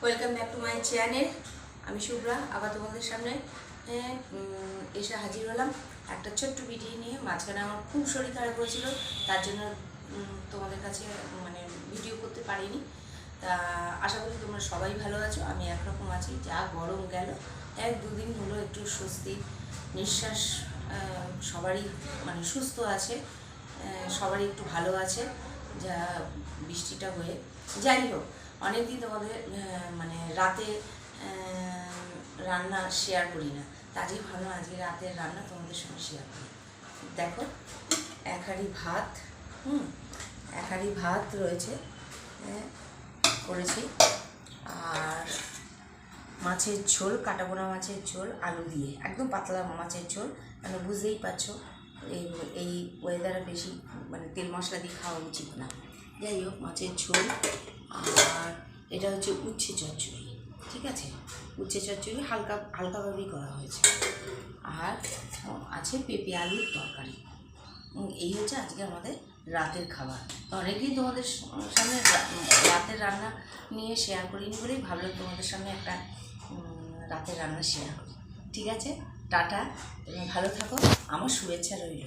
Welcome back to my channel. আমি শুভ্রা আবার তোমাদের সামনে এসে হাজির হলাম একটা ছোট্ট ভিডিও নিয়ে। মাঝখানে আমার খুব শরীর খারাপ হয়েছিল, তার জন্য তোমাদের কাছে ভিডিও করতে পারিনি। তা আশা করি তোমরা সবাই ভালো আছো। আমি একরকম আছি, যা গরম গেল 1-2 দিন হলো একটু স্বস্তি নিঃশ্বাস, সবারই সুস্থ আছে, সবারই একটু ভালো আছে, যা বৃষ্টিটা হয়ে। যাই হোক, অনেকদিন তোমাদের রাতে রান্না শেয়ার করি না, তারই ভালো আজকে রাতের রান্না তোমাদের সঙ্গে শেয়ার করি। দেখো, এক হাঁড়ি ভাত রয়েছে, করেছি, আর মাছের ঝোল, কাটাবোনা মাছের ঝোল আলু দিয়ে, একদম পাতলা মাছের ঝোল। বুঝতেই পারছো এই ওয়েদারে বেশি তেল মশলা দিয়ে খাওয়া উচিত না। যাই হোক, মাছের ঝোল। আর এটা হচ্ছে উচ্ছে চচ্চড়ি, ঠিক আছে, উচ্ছে চচ্চড়ি হালকাভাবেই করা হয়েছে। আর আছে পেঁপে আলুর তরকারি। এই হচ্ছে আজকে আমাদের রাতের খাবার। অনেকদিন তোমাদের সামনে রাতের রান্না নিয়ে শেয়ার করিনি বলেই ভাবলাম তোমাদের সামনে একটা রাতের রান্না শেয়ার করি। ঠিক আছে, টাটা, তুমি ভালো থাকো, আমার শুভেচ্ছা রইল।